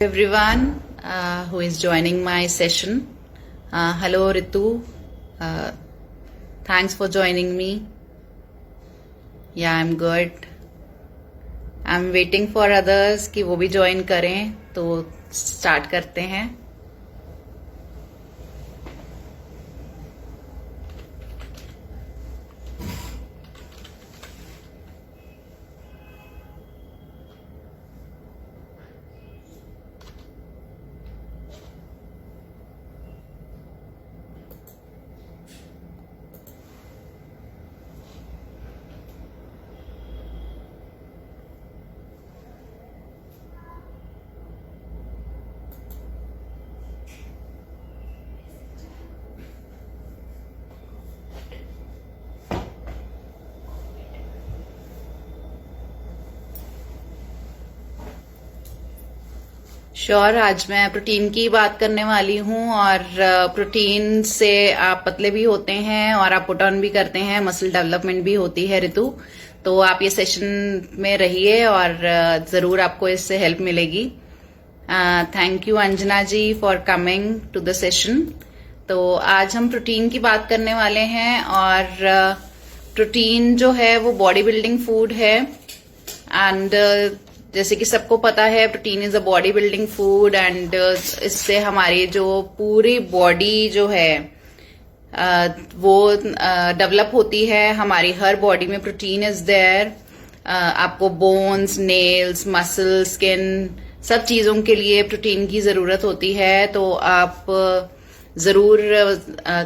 Everyone who is joining my session. Hello Ritu. Thanks for joining me. Yeah, I'm good. I'm waiting for others कि वो भी join करें, तो start करते हैं. श्योर आज मैं प्रोटीन की बात करने वाली हूँ और प्रोटीन से आप पतले भी होते हैं और आप पुट ऑन भी करते हैं, मसल डेवलपमेंट भी होती है ऋतु। तो आप ये सेशन में रहिए और जरूर आपको इससे हेल्प मिलेगी। Thank you Anjana ji for coming to the session. तो आज हम प्रोटीन की बात करने वाले हैं और प्रोटीन जो है वो बॉडी बिल्डिंग फूड है एंड जैसे कि सबको पता है protein is a body building food and इससे हमारी जो पूरी बॉडी जो है वो डेवलप होती है। हमारी हर बॉडी में प्रोटीन इज देयर। आपको बोन्स, नेल्स, मसल, स्किन सब चीजों के लिए प्रोटीन की जरूरत होती है, तो आप जरूर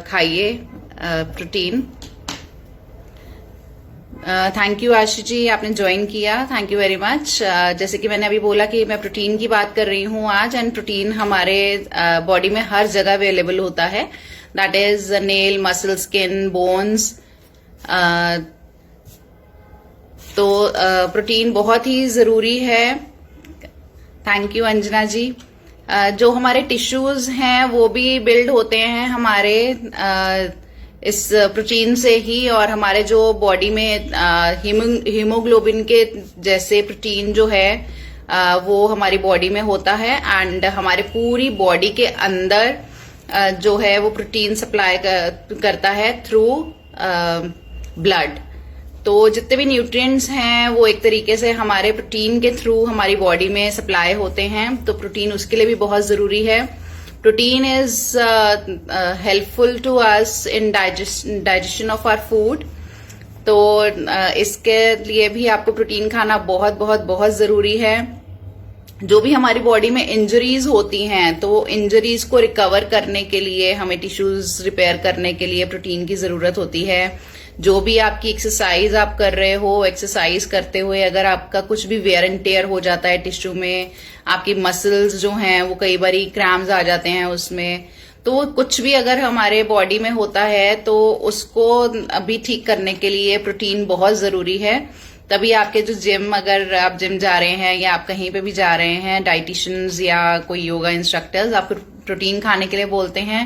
खाइए protein. Thank you Ashish ji, आपने ज्वाइन किया, थैंक यू वेरी मच। जैसे कि मैंने अभी बोला कि मैं प्रोटीन की बात कर रही हूँ आज, एंड प्रोटीन हमारे बॉडी में हर जगह अवेलेबल होता है। That is nail, muscle, skin, bones. तो प्रोटीन बहुत ही जरूरी है। थैंक यू अंजना जी। जो हमारे टिश्यूज हैं वो भी बिल्ड होते हैं हमारे इस प्रोटीन से ही, और हमारे जो बॉडी में हीमोग्लोबिन के जैसे प्रोटीन जो है वो हमारी बॉडी में होता है एंड हमारे पूरी बॉडी के अंदर जो है वो प्रोटीन सप्लाई करता है थ्रू ब्लड। तो जितने भी न्यूट्रिएंट्स हैं वो एक तरीके से हमारे प्रोटीन के थ्रू हमारी बॉडी में सप्लाई होते हैं, तो प्रोटीन उसके लिए भी बहुत जरूरी है। Protein is helpful to us in digestion of our food. तो इसके लिए भी आपको प्रोटीन खाना बहुत बहुत बहुत जरूरी है। जो भी हमारी बॉडी में इंजरीज होती हैं, तो इंजरीज को रिकवर करने के लिए, हमें टिश्यूज रिपेयर करने के लिए प्रोटीन की जरूरत होती है। जो भी आपकी एक्सरसाइज आप कर रहे हो, एक्सरसाइज करते हुए अगर आपका कुछ भी वेयर एंड टेयर हो जाता है टिश्यू में, आपकी मसल्स जो हैं वो कई बारी क्रैम्स आ जाते हैं उसमें, तो कुछ भी अगर हमारे बॉडी में होता है तो उसको अभी ठीक करने के लिए प्रोटीन बहुत जरूरी है। तभी आपके जो जिम, अगर आप जिम जा रहे हैं या आप कहीं पे भी जा रहे हैं, डाइटिशियंस या कोई योगा इंस्ट्रक्टर्स आपको प्रोटीन खाने के लिए बोलते हैं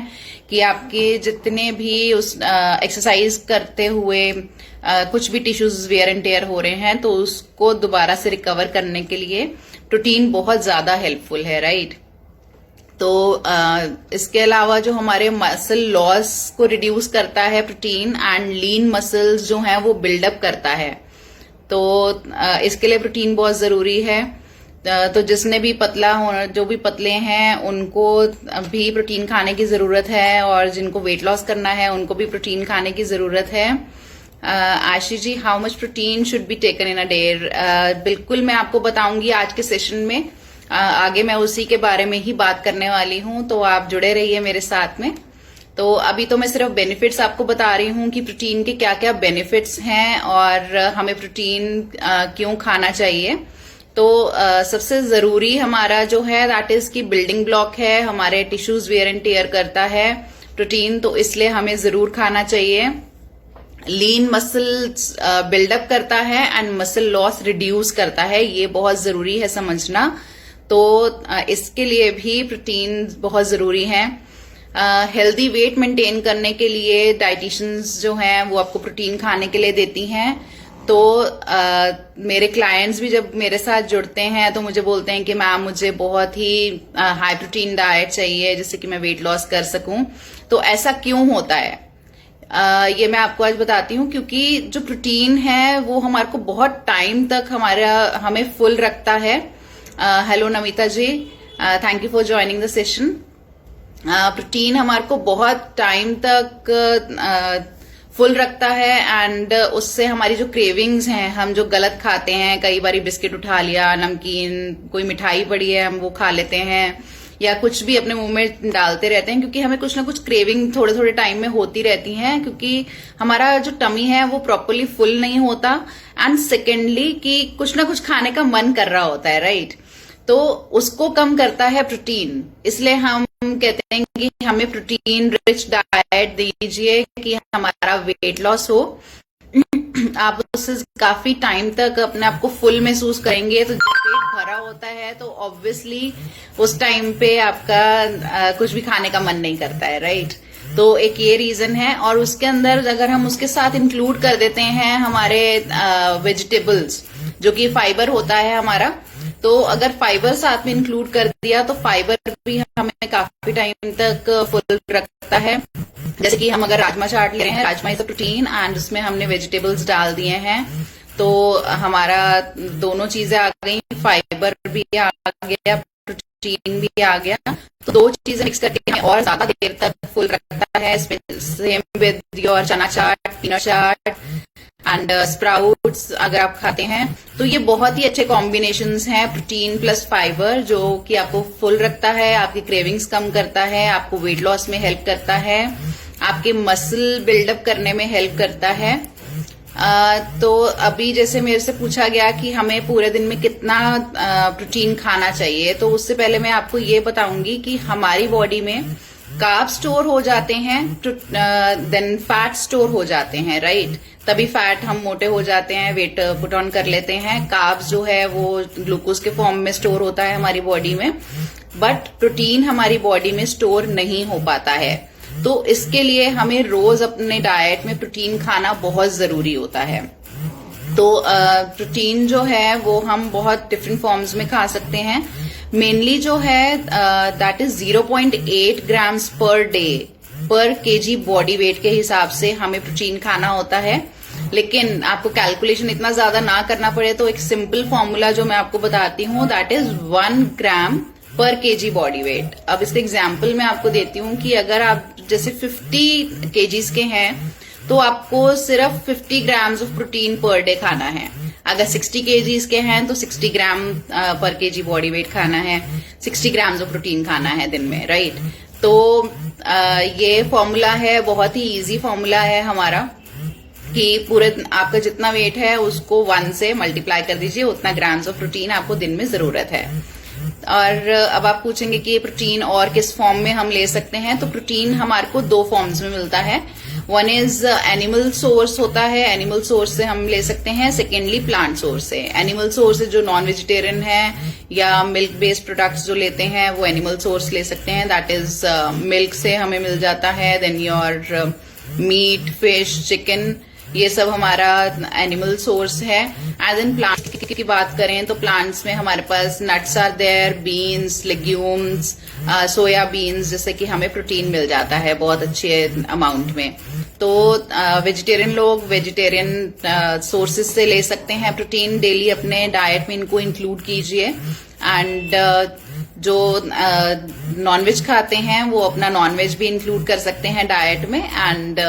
कि आपके जितने भी उस एक्सरसाइज करते हुए कुछ भी टिश्यूज वेयर एंड टेयर हो रहे हैं, तो उसको दोबारा से रिकवर करने के लिए प्रोटीन बहुत ज्यादा हेल्पफुल है, राइट। तो इसके अलावा जो हमारे मसल लॉस को रिड्यूस करता है प्रोटीन, एंड लीन मसल्स जो हैं वो बिल्डअप करता है, तो इसके लिए प्रोटीन बहुत जरूरी है। तो जिसने भी पतला हो, जो भी पतले हैं उनको भी प्रोटीन खाने की जरूरत है, और जिनको वेट लॉस करना है उनको भी प्रोटीन खाने की जरूरत है। Ashish ji, how much protein should be taken in a day? बिल्कुल मैं आपको बताऊंगी आज के सेशन में। आगे मैं उसी के बारे में ही बात करने वाली हूं, तो आप जुड़े रहिए मेरे साथ में। तो अभी तो मैं सिर्फ बेनिफिट्स आपको बता रही हूं कि प्रोटीन के क्या क्या बेनिफिट्स हैं और हमें प्रोटीन क्यों खाना चाहिए। तो सबसे जरूरी हमारा जो है दैट इज की बिल्डिंग ब्लॉक है, हमारे टिश्यूज वेयर एंड टेयर करता है प्रोटीन, तो इसलिए हमें जरूर खाना चाहिए। लीन मसल्स बिल्डअप करता है एंड मसल लॉस रिड्यूस करता है, ये बहुत जरूरी है समझना। तो इसके लिए भी प्रोटीन बहुत जरूरी है। हेल्दी वेट मेंटेन करने के लिए डाइटिशियंस जो हैं वो आपको प्रोटीन खाने के लिए देती हैं। तो मेरे क्लाइंट्स भी जब मेरे साथ जुड़ते हैं तो मुझे बोलते हैं कि मैम मुझे बहुत ही हाई प्रोटीन डाइट चाहिए जिससे कि मैं वेट लॉस कर सकूं। तो ऐसा क्यों होता है ये मैं आपको आज बताती हूँ, क्योंकि जो प्रोटीन है वो हमारे को बहुत टाइम तक हमें फुल रखता है। Hello Namita ji, thank you for joining the session. Protein हमारे को बहुत टाइम तक फुल रखता है एंड उससे हमारी जो क्रेविंग्स हैं, हम जो गलत खाते हैं, कई बार बिस्किट उठा लिया, नमकीन, कोई मिठाई पड़ी है हम वो खा लेते हैं, या कुछ भी अपने मुंह में डालते रहते हैं, क्योंकि हमें कुछ ना कुछ क्रेविंग थोड़े थोड़े टाइम में होती रहती हैं, क्योंकि हमारा जो टमी है वो प्रॉपरली फुल नहीं होता। एंड सेकेंडली कि कुछ ना कुछ खाने का मन कर रहा होता है, राइट? तो उसको कम करता है प्रोटीन। इसलिए हम कहते हैं कि हमें प्रोटीन रिच डाइट दीजिए कि हमारा वेट लॉस हो। आप उससे काफी टाइम तक अपने आप को फुल महसूस करेंगे। तो जब पेट भरा होता है तो ऑब्वियसली उस टाइम पे आपका कुछ भी खाने का मन नहीं करता है, राइट? तो एक ये रीजन है। और उसके अंदर अगर हम उसके साथ इंक्लूड कर देते हैं हमारे वेजिटेबल्स, जो कि फाइबर होता है हमारा, तो अगर फाइबर साथ में इंक्लूड कर दिया तो फाइबर भी हमें काफी टाइम तक फुल रखता है। जैसे कि हम अगर राजमा चाट ले रहे हैं, rajma is a protein and उसमें हमने वेजिटेबल्स डाल दिए हैं, तो हमारा दोनों चीजें आ गई, फाइबर भी आ गया, प्रोटीन भी आ गया। तो दो चीजें मिक्स करके हमें और ज्यादा देर तक फुल रखता है। सेम विद योर चना चाट, पीनट चाट एंड स्प्राउट्स अगर आप खाते हैं, तो ये बहुत ही अच्छे कॉम्बिनेशंस हैं, प्रोटीन प्लस फाइबर, जो कि आपको फुल रखता है, आपकी क्रेविंग्स कम करता है, आपको वेट लॉस में हेल्प करता है, आपके मसल बिल्डअप करने में हेल्प करता है। तो अभी जैसे मेरे से पूछा गया कि हमें पूरे दिन में कितना प्रोटीन खाना चाहिए, तो उससे पहले मैं आपको ये बताऊंगी कि हमारी बॉडी में कार्ब स्टोर हो जाते हैं, देन फैट स्टोर हो जाते हैं, राइट? तभी फैट हम मोटे हो जाते हैं, वेट पुट ऑन कर लेते हैं। कार्ब्स जो है वो ग्लूकोज के फॉर्म में स्टोर होता है हमारी बॉडी में, बट प्रोटीन हमारी बॉडी में स्टोर नहीं हो पाता है। तो इसके लिए हमें रोज अपने डाइट में प्रोटीन खाना बहुत जरूरी होता है। तो प्रोटीन जो है वो हम बहुत डिफरेंट फॉर्म्स में खा सकते हैं। मेनली जो है that is 0.8 grams per day पर केजी बॉडी वेट के हिसाब से हमें प्रोटीन खाना होता है। लेकिन आपको कैलकुलेशन इतना ज्यादा ना करना पड़े तो एक सिंपल फॉर्मूला जो मैं आपको बताती हूँ, दैट इज 1 ग्राम पर केजी बॉडी वेट। अब इसका एग्जाम्पल मैं आपको देती हूँ कि अगर आप जैसे 50 केजीज के हैं तो आपको सिर्फ 50 grams of protein per day खाना है। अगर 60 केजीज के हैं तो 60 ग्राम पर केजी बॉडी वेट खाना है, 60 ग्राम्स ऑफ प्रोटीन खाना है दिन में, राइट? तो ये फॉर्मूला है, बहुत ही इजी फॉर्मूला है हमारा, कि पूरे आपका जितना वेट है उसको 1 से मल्टीप्लाई कर दीजिए, उतना ग्राम्स ऑफ प्रोटीन आपको दिन में जरूरत है। और अब आप पूछेंगे कि ये प्रोटीन और किस फॉर्म में हम ले सकते हैं, तो प्रोटीन हमारे को 2 फॉर्म्स में मिलता है। वन इज एनिमल सोर्स होता है, एनिमल सोर्स से हम ले सकते हैं। सेकेंडली प्लांट सोर्स से। एनिमल सोर्स से जो नॉन वेजिटेरियन है या मिल्क बेस्ड प्रोडक्ट्स जो लेते हैं वो एनिमल सोर्स ले सकते हैं, दैट इज मिल्क से हमें मिल जाता है। Then your meat, fish, chicken, ये सब हमारा एनिमल सोर्स है। एंड देन प्लांट की बात करें तो प्लांट्स में हमारे पास nuts are there, beans, legumes, soya beans, जैसे कि हमें प्रोटीन मिल जाता है बहुत अच्छे अमाउंट में। तो वेजिटेरियन लोग वेजिटेरियन सोर्सेज से ले सकते हैं प्रोटीन, डेली अपने डाइट में इनको इंक्लूड कीजिए। एंड जो नॉनवेज खाते हैं वो अपना नॉनवेज भी इंक्लूड कर सकते हैं डाइट में, एंड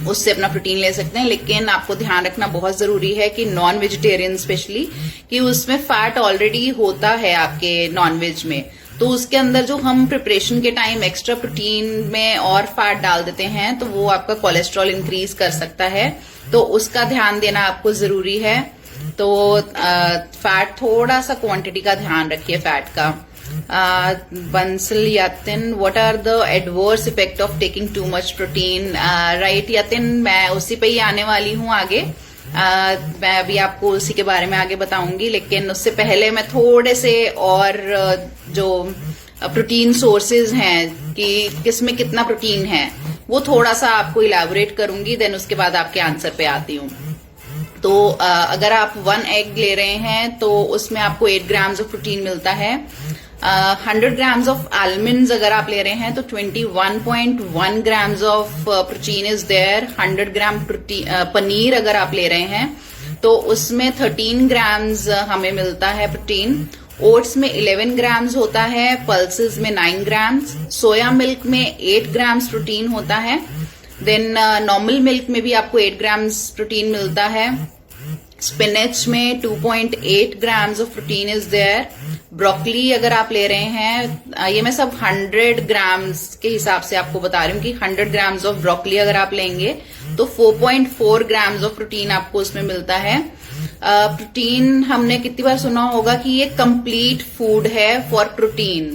उससे अपना प्रोटीन ले सकते हैं। लेकिन आपको ध्यान रखना बहुत जरूरी है कि नॉन वेजिटेरियन स्पेशली, कि उसमें फैट ऑलरेडी होता है आपके नॉनवेज में, तो उसके अंदर जो हम प्रिपरेशन के टाइम एक्स्ट्रा प्रोटीन में और फैट डाल देते हैं तो वो आपका कोलेस्ट्रॉल इंक्रीज कर सकता है, तो उसका ध्यान देना आपको जरूरी है। तो फैट थोड़ा सा क्वांटिटी का ध्यान रखिए फैट का। Bansal Yatin, what are the adverse effect of taking too much protein? Right Yatin, मैं उसी पे ही आने वाली हूँ आगे। मैं अभी आपको उसी के बारे में आगे बताऊंगी, लेकिन उससे पहले मैं थोड़े से और जो प्रोटीन सोर्सेज हैं कि किसमें कितना प्रोटीन है वो थोड़ा सा आपको इलैबोरेट करूंगी, देन उसके बाद आपके आंसर पे आती हूँ। तो अगर आप 1 एग ले रहे हैं तो उसमें आपको 8 ग्राम्स ऑफ प्रोटीन मिलता है। 100 ग्राम्स ऑफ आलमंड्स अगर आप ले रहे हैं तो 21.1 grams of protein is there. 100 gram paneer अगर आप ले रहे हैं तो उसमें 13 ग्राम्स हमें मिलता है प्रोटीन। ओट्स में 11 ग्राम्स होता है, पल्सेस में 9 ग्राम्स, सोया मिल्क में 8 ग्राम्स प्रोटीन होता है। देन नॉर्मल मिल्क में भी आपको 8 ग्राम्स प्रोटीन मिलता है। स्पिनच में 2.8 grams of protein is there. Broccoli अगर आप ले रहे हैं, ये मैं सब 100 ग्राम्स के हिसाब से आपको बता रही हूँ कि 100 ग्राम्स ऑफ ब्रोकली अगर आप लेंगे तो 4.4 ग्राम्स ऑफ प्रोटीन आपको उसमें मिलता है। प्रोटीन हमने कितनी बार सुना होगा कि ये कंप्लीट फूड है फॉर प्रोटीन।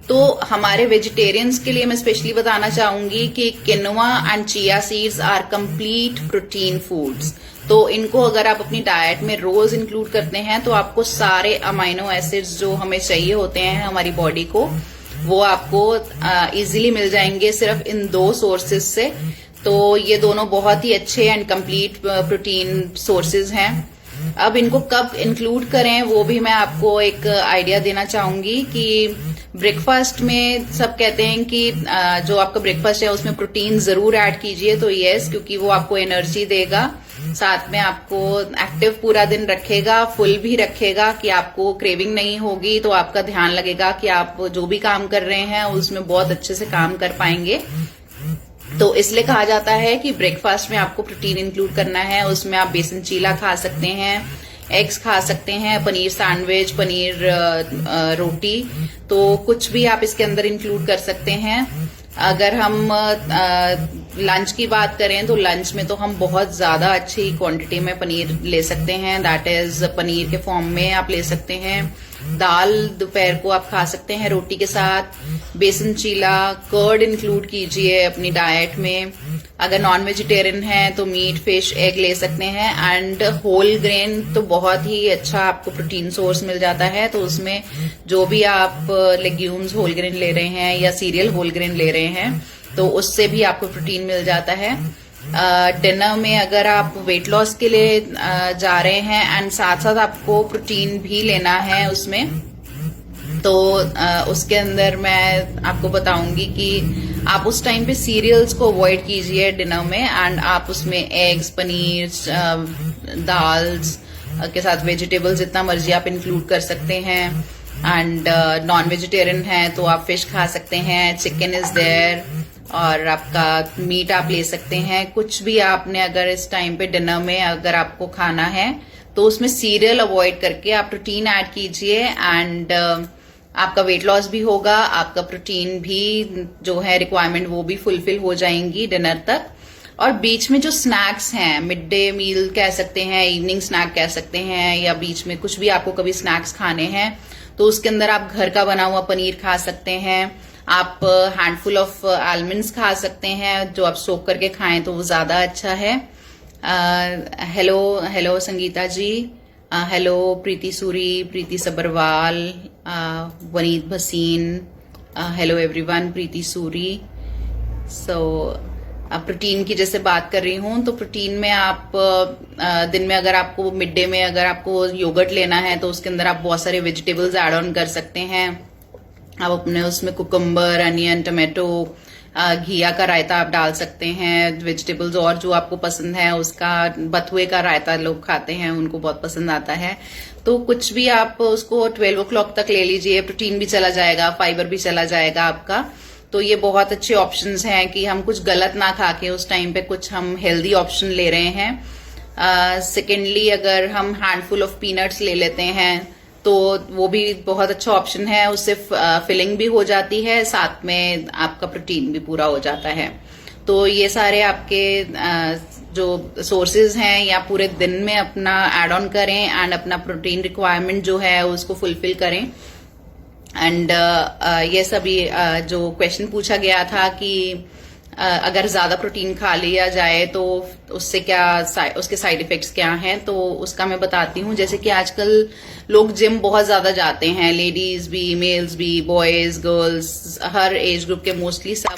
तो हमारे वेजिटेरियंस के लिए मैं स्पेशली बताना चाहूंगी कि quinoa and chia seeds are complete protein foods. तो इनको अगर आप अपनी डाइट में रोज इंक्लूड करते हैं तो आपको सारे अमाइनो एसिड्स जो हमें चाहिए होते हैं हमारी बॉडी को, वो आपको इजीली मिल जाएंगे सिर्फ इन 2 सोर्सेज से। तो ये दोनों बहुत ही अच्छे एंड कंप्लीट प्रोटीन सोर्सेज हैं। अब इनको कब इंक्लूड करें वो भी मैं आपको एक आइडिया देना चाहूंगी कि ब्रेकफास्ट में सब कहते हैं कि जो आपका ब्रेकफास्ट है उसमें प्रोटीन जरूर ऐड कीजिए। तो यस, क्योंकि वो आपको एनर्जी देगा, साथ में आपको एक्टिव पूरा दिन रखेगा, फुल भी रखेगा कि आपको क्रेविंग नहीं होगी। तो आपका ध्यान लगेगा कि आप जो भी काम कर रहे हैं उसमें बहुत अच्छे से काम कर पाएंगे। तो इसलिए कहा जाता है कि ब्रेकफास्ट में आपको प्रोटीन इंक्लूड करना है। उसमें आप बेसन चीला खा सकते हैं, एग्स खा सकते हैं, पनीर सैंडविच, पनीर रोटी, तो कुछ भी आप इसके अंदर इंक्लूड कर सकते हैं। अगर हम लंच की बात करें तो लंच में तो हम बहुत ज्यादा अच्छी क्वांटिटी में पनीर ले सकते हैं। दैट इज पनीर के फॉर्म में आप ले सकते हैं। दाल दोपहर को आप खा सकते हैं रोटी के साथ। बेसन चीला, कर्ड इंक्लूड कीजिए अपनी डाइट में। अगर नॉन वेजिटेरियन है तो मीट, फिश, एग ले सकते हैं। एंड होल ग्रेन तो बहुत ही अच्छा आपको प्रोटीन सोर्स मिल जाता है। तो उसमें जो भी आप लेग्यूम्स होल ग्रेन ले रहे हैं या सीरियल होल ग्रेन ले रहे हैं तो उससे भी आपको प्रोटीन मिल जाता है। डिनर में अगर आप वेट लॉस के लिए जा रहे हैं एंड साथ साथ आपको प्रोटीन भी लेना है उसमें, तो उसके अंदर मैं आपको बताऊंगी कि आप उस टाइम पे सीरियल्स को अवॉइड कीजिए डिनर में। एंड आप उसमें एग्स, पनीर, दाल्स के साथ वेजिटेबल्स जितना मर्जी आप इंक्लूड कर सकते हैं। एंड नॉन वेजिटेरियन है तो आप फिश खा सकते हैं, चिकन इज देयर, और आपका मीट आप ले सकते हैं। कुछ भी आपने अगर इस टाइम पे डिनर में अगर आपको खाना है तो उसमें सीरियल अवॉइड करके आप प्रोटीन ऐड कीजिए। एंड आपका वेट लॉस भी होगा, आपका प्रोटीन भी जो है रिक्वायरमेंट वो भी फुलफिल हो जाएंगी डिनर तक। और बीच में जो स्नैक्स हैं, मिड डे मील कह सकते हैं, इवनिंग स्नैक कह सकते हैं, या बीच में कुछ भी आपको कभी स्नैक्स खाने हैं तो उसके अंदर आप घर का बना हुआ पनीर खा सकते हैं। आप हैंडफुल ऑफ आलमंड्स खा सकते हैं जो आप सोक करके खाएं तो वो ज्यादा अच्छा है। हेलो संगीता जी, हेलो प्रीति सूरी, प्रीति सबरवाल, वनीत भसीन, हेलो एवरीवन, प्रीति सूरी। सो प्रोटीन की जैसे बात कर रही हूँ तो प्रोटीन में आप दिन में अगर आपको मिड डे में अगर आपको योगर्ट लेना है तो उसके अंदर आप बहुत सारे वेजिटेबल्स ऐड ऑन कर सकते हैं। आप अपने उसमें कुकुम्बर, अनियन, टमाटो, घिया का रायता आप डाल सकते हैं। वेजिटेबल्स और जो आपको पसंद है उसका, बथुए का रायता लोग खाते हैं, उनको बहुत पसंद आता है। तो कुछ भी आप उसको 12 o'clock तक ले लीजिए, प्रोटीन भी चला जाएगा, फाइबर भी चला जाएगा आपका। तो ये बहुत अच्छे ऑप्शंस हैं कि हम कुछ गलत ना खा के उस टाइम पे कुछ हम हेल्दी ऑप्शन ले रहे हैं। सेकेंडली अगर हम हैंडफुल ऑफ पीनट्स ले लेते हैं तो वो भी बहुत अच्छा ऑप्शन है, उससे फिलिंग भी हो जाती है, साथ में आपका प्रोटीन भी पूरा हो जाता है। तो ये सारे आपके जो सोर्सेज हैं या पूरे दिन में अपना ऐड ऑन करें एंड अपना प्रोटीन रिक्वायरमेंट जो है उसको फुलफिल करें। एंड ये सभी जो क्वेश्चन पूछा गया था कि अगर ज्यादा प्रोटीन खा लिया जाए तो उससे क्या उसके साइड इफेक्ट्स क्या हैं, तो उसका मैं बताती हूँ। जैसे कि आजकल लोग जिम बहुत ज्यादा जाते हैं, लेडीज भी, मेल्स भी, बॉयज, गर्ल्स, हर एज ग्रुप के मोस्टली सब